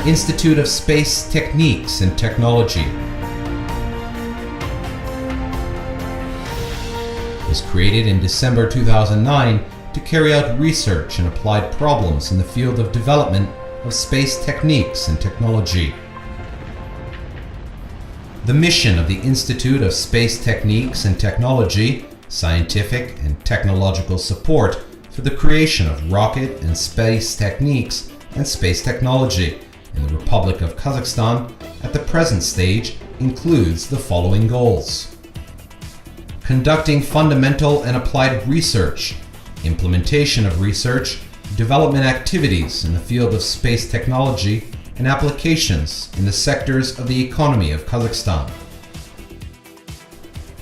Institute of Space Techniques and Technology was created in December 2009 to carry out research and applied problems in the field of development of space techniques and technology. The mission of the Institute of Space Techniques and Technology, scientific and technological support for the creation of rocket and space techniques and space technology in the Republic of Kazakhstan at the present stage includes the following goals: conducting fundamental and applied research, implementation of research, development activities in the field of space technology and applications in the sectors of the economy of Kazakhstan.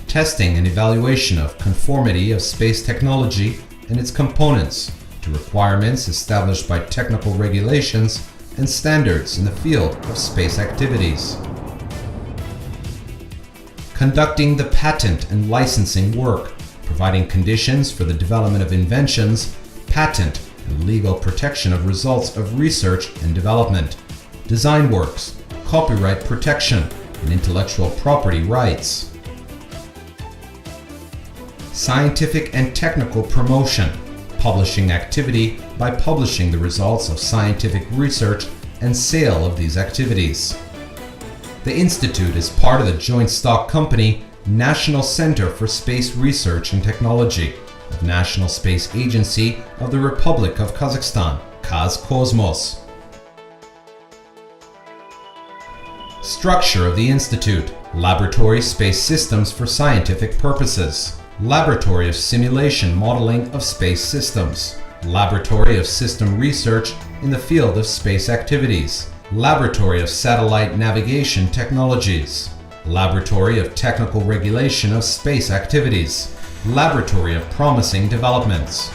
Testing and evaluation of conformity of space technology and its components to requirements established by technical regulations and standards in the field of space activities. Conducting the patent and licensing work, providing conditions for the development of inventions, patent and legal protection of results of research and development, design works, copyright protection, and intellectual property rights. Scientific and technical promotion, publishing activity by publishing the results of scientific research and sale of these activities. The Institute is part of the joint stock company National Center for Space Research and Technology of National Space Agency of the Republic of Kazakhstan, Kazkosmos. Structure of the Institute: Laboratory Space Systems for Scientific Purposes, Laboratory of Simulation Modeling of Space Systems, Laboratory of System Research in the field of space activities, Laboratory of Satellite Navigation Technologies, Laboratory of Technical Regulation of Space Activities, Laboratory of Promising Developments.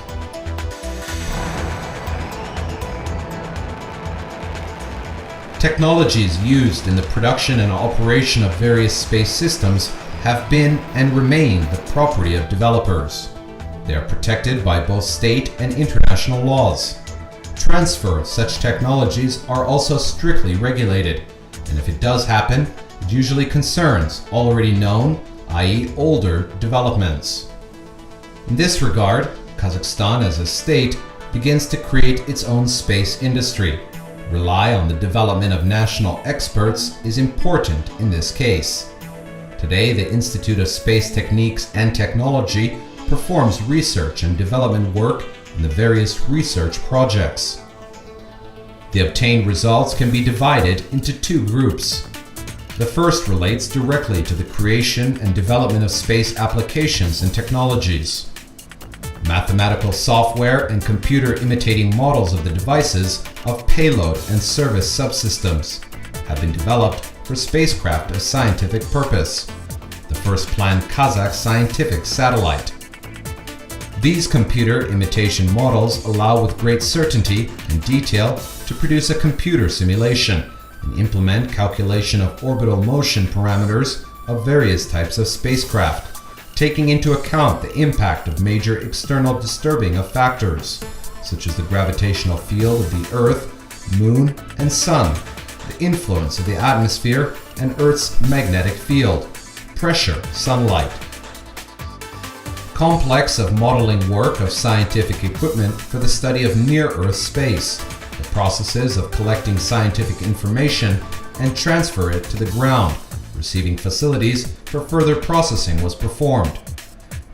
Technologies used in the production and operation of various space systems have been and remain the property of developers. They are protected by both state and international laws. Transfer of such technologies are also strictly regulated, and if it does happen, it usually concerns already known, i.e. older, developments. In this regard, Kazakhstan as a state begins to create its own space industry. Rely on the development of national experts is important in this case. Today, the Institute of Space Techniques and Technology performs research and development work in the various research projects. The obtained results can be divided into two groups. The first relates directly to the creation and development of space applications and technologies. Mathematical software and computer imitating models of the devices of payload and service subsystems have been developed for spacecraft of scientific purpose, the first planned Kazakh scientific satellite. These computer imitation models allow with great certainty and detail to produce a computer simulation and implement calculation of orbital motion parameters of various types of spacecraft, taking into account the impact of major external disturbing of factors, such as the gravitational field of the Earth, Moon, and Sun, the influence of the atmosphere and Earth's magnetic field, pressure, sunlight. Complex of modeling work of scientific equipment for the study of near-Earth space, the processes of collecting scientific information and transfer it to the ground, receiving facilities for further processing was performed.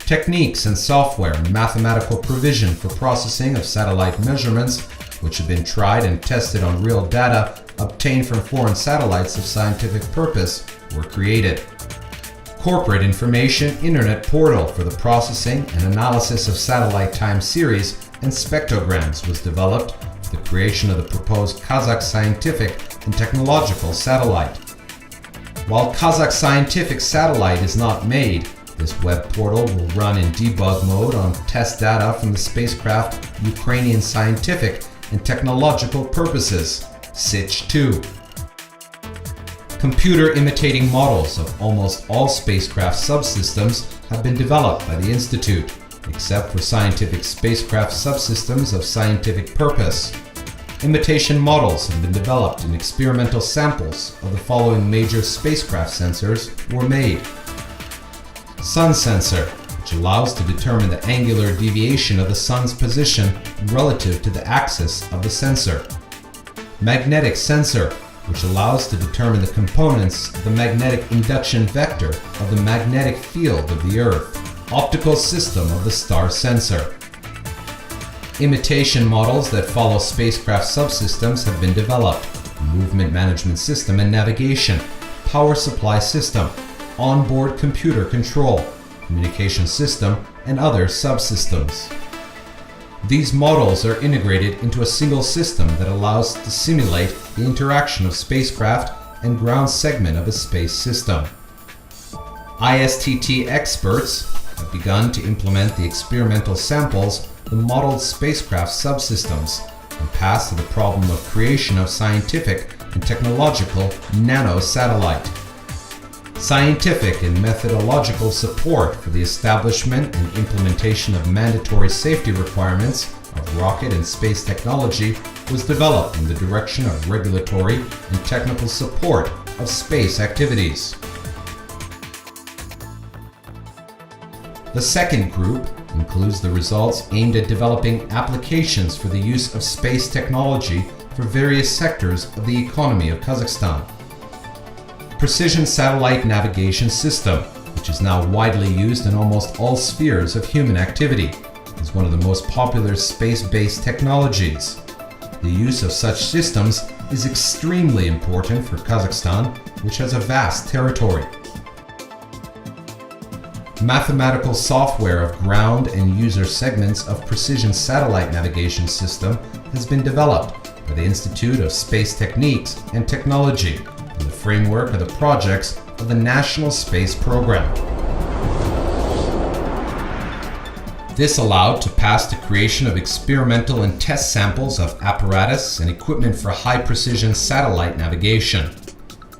Techniques and software and mathematical provision for processing of satellite measurements, which have been tried and tested on real data obtained from foreign satellites of scientific purpose, were created. Corporate Information Internet Portal for the processing and analysis of satellite time series and spectrograms was developed for the creation of the proposed Kazakh scientific and technological satellite. While Kazakh scientific satellite is not made, this web portal will run in debug mode on test data from the spacecraft Ukrainian Scientific and Technological Purposes, SICH-2. Computer imitating models of almost all spacecraft subsystems have been developed by the Institute, except for scientific spacecraft subsystems of scientific purpose. Imitation models have been developed and experimental samples of the following major spacecraft sensors were made. Sun sensor, which allows to determine the angular deviation of the sun's position relative to the axis of the sensor. Magnetic sensor, which allows to determine the components of the magnetic induction vector of the magnetic field of the Earth. Optical system of the star sensor. Imitation models that follow spacecraft subsystems have been developed: movement management system and navigation, power supply system, onboard computer control, communication system, and other subsystems. These models are integrated into a single system that allows to simulate the interaction of spacecraft and ground segment of a space system. ISTT experts have begun to implement the experimental samples of the modeled spacecraft subsystems and pass to the problem of creation of scientific and technological nano-satellite. Scientific and methodological support for the establishment and implementation of mandatory safety requirements of rocket and space technology was developed in the direction of regulatory and technical support of space activities. The second group includes the results aimed at developing applications for the use of space technology for various sectors of the economy of Kazakhstan. Precision satellite navigation system, which is now widely used in almost all spheres of human activity, is one of the most popular space-based technologies. The use of such systems is extremely important for Kazakhstan, which has a vast territory. Mathematical software of ground and user segments of precision satellite navigation system has been developed by the Institute of Space Techniques and Technology in the framework of the projects of the National Space Program. This allowed to pass the creation of experimental and test samples of apparatus and equipment for high-precision satellite navigation.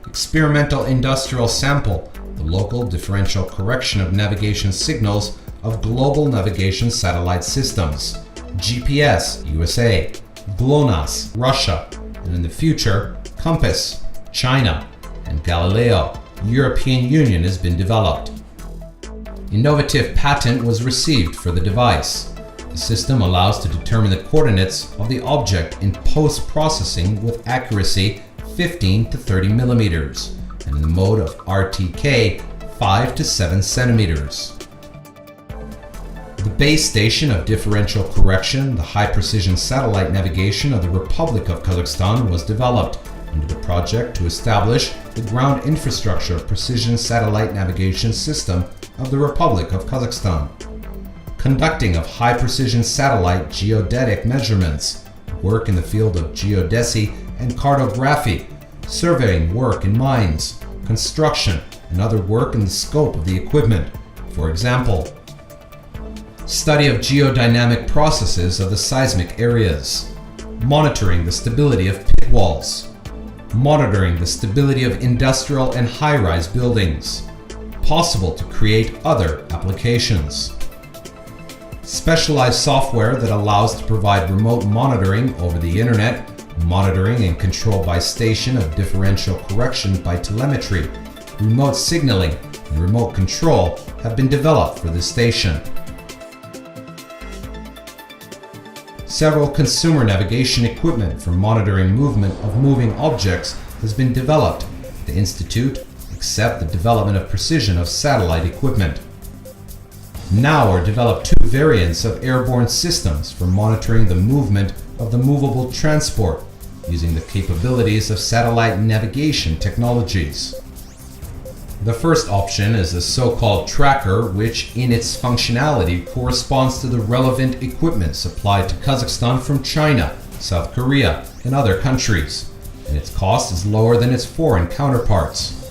Experimental industrial sample, the local differential correction of navigation signals of global navigation satellite systems, GPS, USA, GLONASS, Russia, and in the future, COMPASS, China, and Galileo, European Union has been developed. Innovative patent was received for the device. The system allows to determine the coordinates of the object in post-processing with accuracy 15 to 30 millimeters, and in the mode of RTK 5 to 7 centimeters. The base station of differential correction, the high-precision satellite navigation of the Republic of Kazakhstan, was developed under the project to establish the ground infrastructure of precision satellite navigation system of the Republic of Kazakhstan. Conducting of high-precision satellite geodetic measurements, work in the field of geodesy and cartography, surveying work in mines, construction, and other work in the scope of the equipment. For example, study of geodynamic processes of the seismic areas, monitoring the stability of pit walls, monitoring the stability of industrial and high-rise buildings. Possible to create other applications. Specialized software that allows to provide remote monitoring over the internet, monitoring and control by station of differential correction by telemetry, remote signaling, and remote control have been developed for this station. Several consumer navigation equipment for monitoring movement of moving objects has been developed at the Institute, except the development of precision of satellite equipment. Now are developed two variants of airborne systems for monitoring the movement of the movable transport using the capabilities of satellite navigation technologies. The first option is the so-called tracker, which in its functionality corresponds to the relevant equipment supplied to Kazakhstan from China, South Korea, and other countries, and its cost is lower than its foreign counterparts.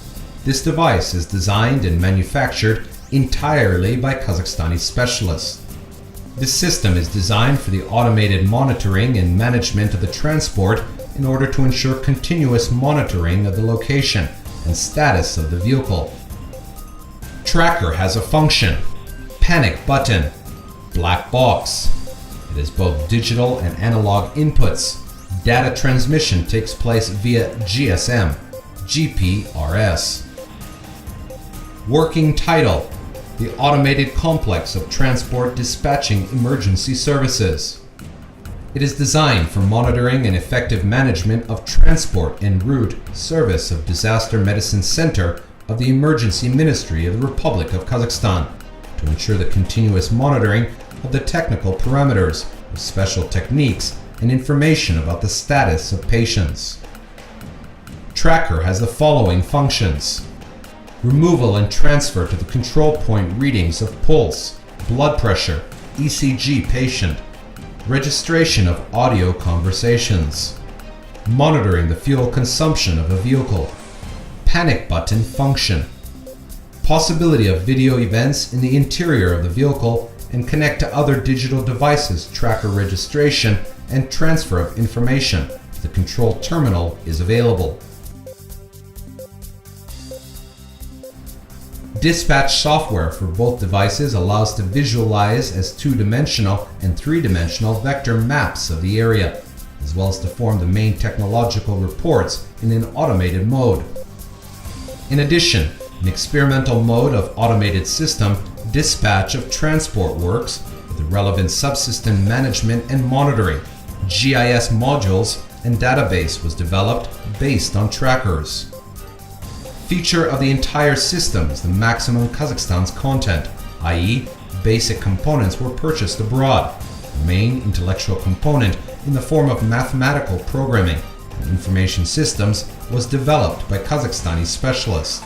This device is designed and manufactured entirely by Kazakhstani specialists. This system is designed for the automated monitoring and management of the transport in order to ensure continuous monitoring of the location and status of the vehicle. Tracker has a function: panic button, black box. It has both digital and analog inputs, Data transmission takes place via GSM, GPRS. Working title: the automated complex of transport dispatching emergency services. It is designed for monitoring and effective management of transport en route service of Disaster Medicine Center of the Emergency Ministry of the Republic of Kazakhstan to ensure the continuous monitoring of the technical parameters of special techniques and information about the status of patients. Tracker has the following functions: removal and transfer to the control point readings of pulse, blood pressure, ECG patient, registration of audio conversations, monitoring the fuel consumption of a vehicle, panic button function, possibility of video events in the interior of the vehicle and connect to other digital devices. Tracker registration and transfer of information to the control terminal is available. Dispatch software for both devices allows to visualize as two-dimensional and three-dimensional vector maps of the area, as well as to form the main technological reports in an automated mode. In addition, an experimental mode of automated system dispatch of transport works with the relevant subsystem management and monitoring, GIS modules, and database was developed based on trackers. Feature of the entire system is the maximum Kazakhstan's content, i.e., basic components were purchased abroad. The main intellectual component in the form of mathematical programming and information systems was developed by Kazakhstani specialists.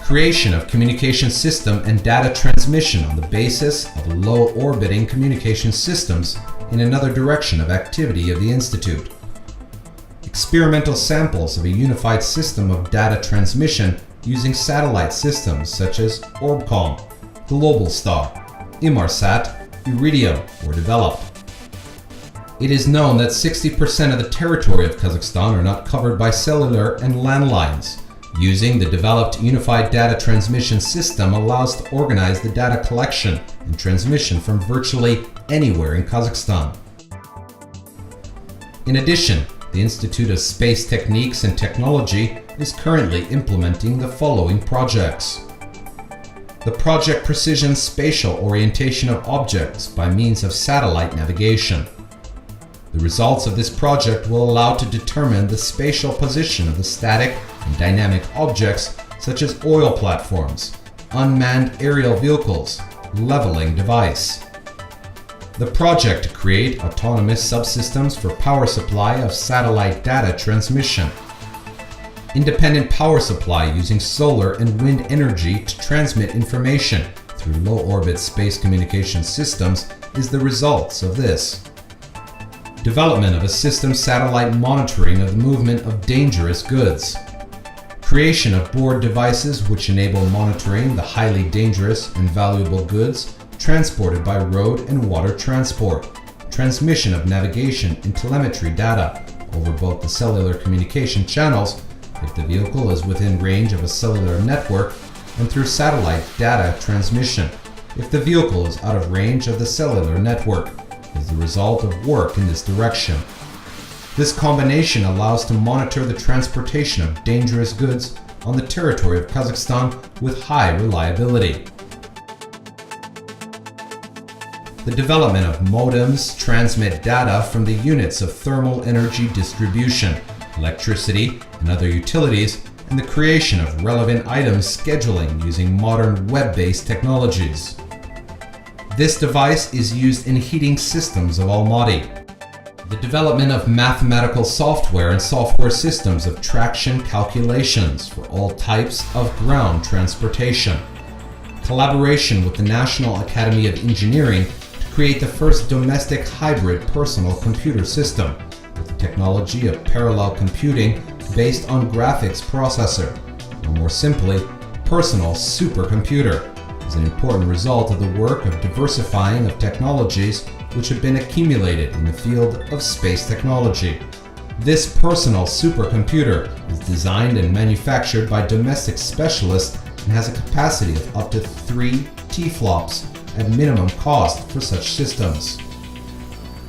Creation of communication system and data transmission on the basis of low-orbiting communication systems in another direction of activity of the Institute. Experimental samples of a unified system of data transmission using satellite systems such as Orbcom, Globalstar, Inmarsat, Iridium were developed. It is known that 60% of the territory of Kazakhstan are not covered by cellular and landlines. Using the developed unified data transmission system allows to organize the data collection and transmission from virtually anywhere in Kazakhstan. In addition, the Institute of Space Techniques and Technology is currently implementing the following projects. The Project Precision Spatial Orientation of Objects by means of satellite navigation. The results of this project will allow to determine the spatial position of the static and dynamic objects such as oil platforms, unmanned aerial vehicles, leveling device. The project to create autonomous subsystems for power supply of satellite data transmission. Independent power supply using solar and wind energy to transmit information through low-orbit space communication systems is the results of this. Development of a system satellite monitoring of the movement of dangerous goods. Creation of board devices which enable monitoring the highly dangerous and valuable goods transported by road and water transport. Transmission of navigation and telemetry data over both the cellular communication channels if the vehicle is within range of a cellular network, and through satellite data transmission if the vehicle is out of range of the cellular network, as the result of work in this direction. This combination allows to monitor the transportation of dangerous goods on the territory of Kazakhstan with high reliability. The development of modems transmit data from the units of thermal energy distribution, electricity, and other utilities, and the creation of relevant items scheduling using modern web-based technologies. This device is used in heating systems of Almaty. The development of mathematical software and software systems of traction calculations for all types of ground transportation. Collaboration with the National Academy of Engineering to create the first domestic hybrid personal computer system with the technology of parallel computing based on graphics processor, or more simply, personal supercomputer, is an important result of the work of diversifying of technologies which have been accumulated in the field of space technology. This personal supercomputer is designed and manufactured by domestic specialists and has a capacity of up to 3 T-flops at minimum cost for such systems.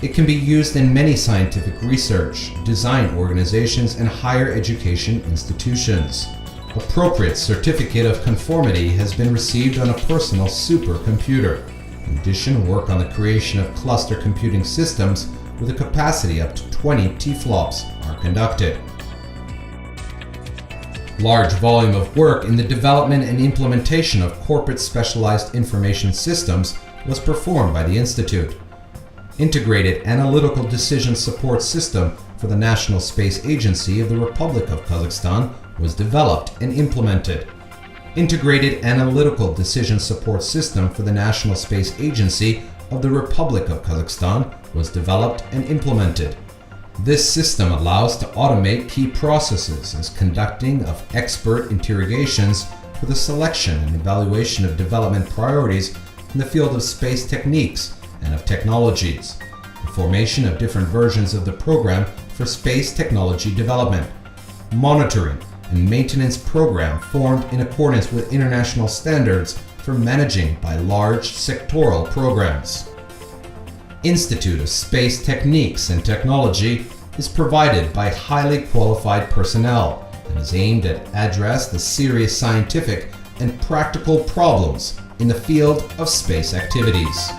It can be used in many scientific research, design organizations, and higher education institutions. Appropriate certificate of conformity has been received on a personal supercomputer. In addition, work on the creation of cluster computing systems with a capacity up to 20 T-flops are conducted. Large volume of work in the development and implementation of corporate specialized information systems was performed by the Institute. Integrated Analytical Decision Support System for the National Space Agency of the Republic of Kazakhstan was developed and implemented. Integrated Analytical Decision Support System for the National Space Agency of the Republic of Kazakhstan was developed and implemented. This system allows to automate key processes as conducting of expert interrogations for the selection and evaluation of development priorities in the field of space techniques and of technologies, the formation of different versions of the program for space technology development, monitoring and maintenance program formed in accordance with international standards for managing by large sectoral programs. Institute of Space Techniques and Technology is provided by highly qualified personnel and is aimed at address the serious scientific and practical problems in the field of space activities.